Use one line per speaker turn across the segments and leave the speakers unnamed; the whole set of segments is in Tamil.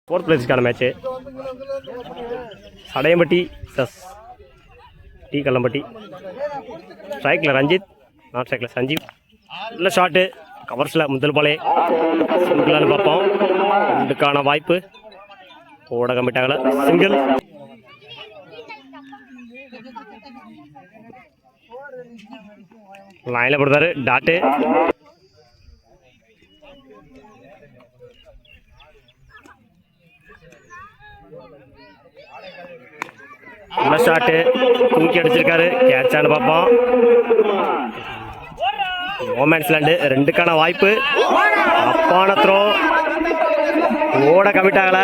ஃபோர்த் பிளேஸ்க்கான மேட்ச்சு சடையம்பட்டி சஸ் டி கல்லம்பட்டி. ஸ்ட்ரைக்கில் ரஞ்சித், நாட் ஸ்ட்ரைக்கில் சஞ்சீவ். நல்ல ஷாட்டு, கவர்ஸில் முதல் பாலே சிங்கிளானு பார்ப்போம். ரெண்டுக்கான வாய்ப்பு ஓட கம்பிட்டாங்கள சிங்கிள். லைனில் போடுறாரு டாட்டு. நல்ல ஷாட்டு, தூக்கி அடிச்சிருக்காரு, கேட்சான்னு பார்ப்போம். ஓமேன்ஸ்லேண்டு ரெண்டுக்கான வாய்ப்பு, அப்பான த்ரோ, ஓட கமிட் ஆகல,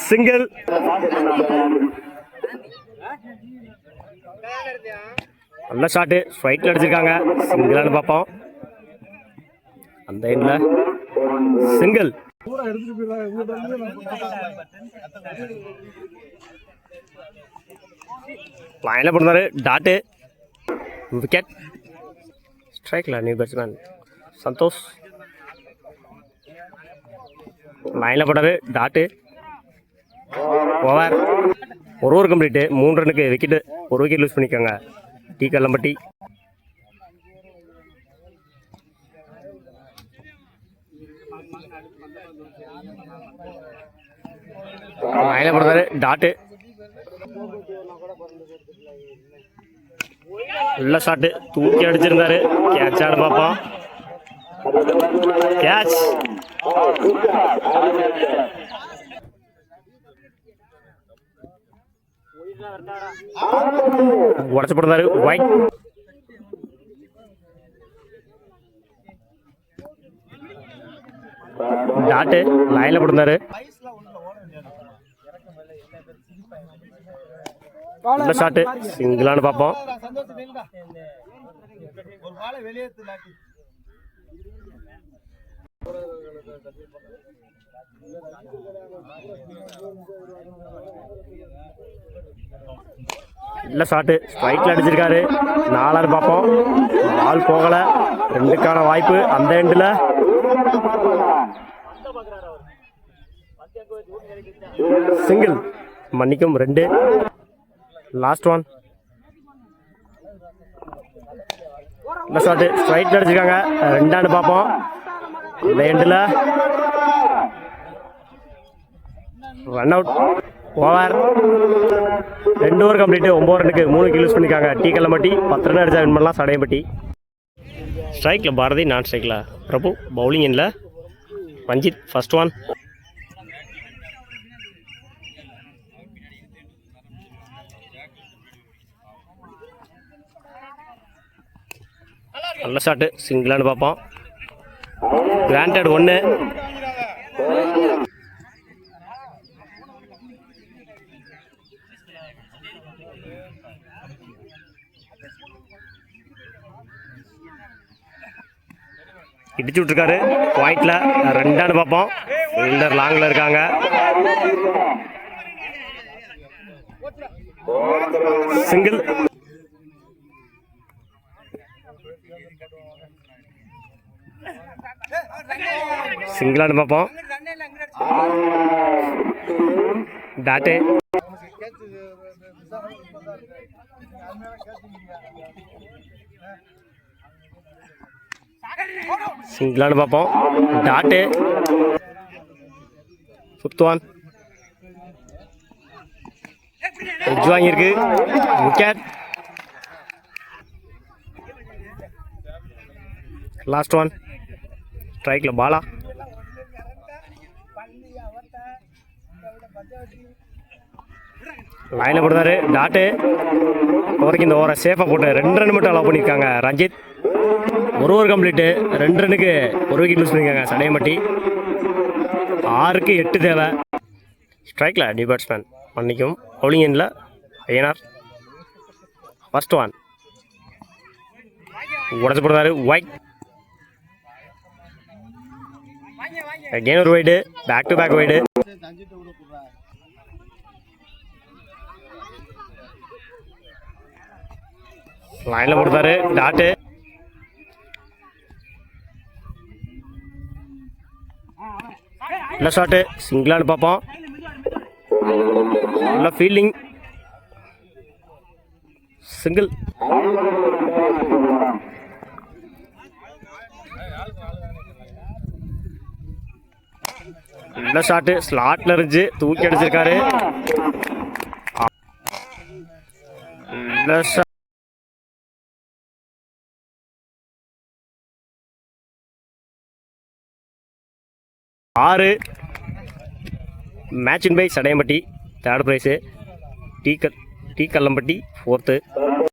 சிங்கிள். நல்ல ஷாட்டு, ஸ்ட்ரைக்கில் அடிச்சிருக்காங்க, சிங்கிளான்னு பார்ப்போம். அந்த எண்ணில் சிங்கிள். லைனில் போடுறாரு டாட்டு, விக்கெட். ஸ்ட்ரைக்கில் நியூ பேட்ஸ்மேன் சந்தோஷ். லைனில் போடுறாரு டாட்டு, ஓவர். ஒரு ஓவர் கம்ப்ளீட்டு, 3 ரன்னுக்கு விக்கெட்டு. ஒரு விக்கெட் லூஸ் பண்ணிக்கோங்க டி கல்லம்பட்டி. லைனில் போடுறாரு டாட்டு, நல்ல ஷாட்டு, தூக்கி அடிச்சிருந்தாரு, கேட்சான்னு பார்ப்போம். கேட்ச். உடச்சு போடுறாரு ஒயிட். டாட்டு லைனில் போடுறாரு, நல்ல ஷாட்டு, சிங்கிளானு பார்ப்போம். நல்ல ஷாட்டு, ஸ்ட்ரைக்கில் அடிச்சிருக்காரு, 4 பார்ப்போம். பால் போகலை, 2க்கான வாய்ப்பு அந்த எண்டில். சிங்கிள், மன்னிக்கும் 2. Last one. நல்ல ஷாட்டு, ஸ்ட்ரைக்கில் அடிச்சிருக்காங்க, 2 பார்ப்போம். இந்த எண்டில் run out. Over. 2 over complete, 9 ரன்னுக்கு 3 விக்கெட் யூஸ் பண்ணிக்காங்க டி கல்லம்பட்டி. 10 ரன் அடிச்சா வின் பண்ணலாம் சடையம்பட்டி. ஸ்ட்ரைக்கில் பாரதி, நான் ஸ்ட்ரைக்கில் பிரபு. பவுலிங் எண்ணில் ரஞ்சித் ஃபர்ஸ்ட் ஒன். நல்ல ஷாட்டு, சிங்கிளானு பார்ப்போம். கிராண்டட் 1. இடிச்சு விட்டுருக்காரு பாயிண்ட்ல, 2 பார்ப்போம். ஃபீல்டர் லாங்கில் இருக்காங்க. சிங்கிள். சிங்கிளானு பார்ப்போம். டாட்டு, சிங்கிளானு பார்ப்போம். டாட்டு, சுத்துவான், எட்ஜ் வாங்கியிருக்கு, விக்கெட். Last one. ஸ்ட்ரைக்கில் பாலா. லைனில் போடுறாரு டாட்டு, ஓவருக்கு இந்த ஓவரை சேஃபாக போட்டு 2 ரன் மட்டும் அலோவ் பண்ணியிருக்காங்க ரஞ்சித். 1 ஓவர் கம்ப்ளீட்டு, 2 ரன்னுக்கு 1 விக்கெட் லூஸ் பண்ணியிருக்காங்க சடையம்பட்டி. 6க்கு 8 தேவை. ஸ்ட்ரைக்கில் நியூ பேட்ஸ்மேன் மன்னிக்கும் பவுலிங் எண்ணில் ஐயனார் ஃபர்ஸ்ட் ஒன். உடச்சு போடுறாரு ஒயிட். அகெயின் ஒரு wide, back to back wide. லைனில் போடுறாரு டாட்டு, நல்ல ஷாட்டு, சிங்கிளானு பார்ப்போம். நல்ல ஃபீல்டிங், சிங்கிள். நல்ல ஷாட்டு, ஸ்லாட்ல இருந்துச்சு, தூக்கி அடிச்சிருக்காரு. நல்ல shot. 6 match win by Sadaiyampatti. Third prize. T Kallampatti 4th.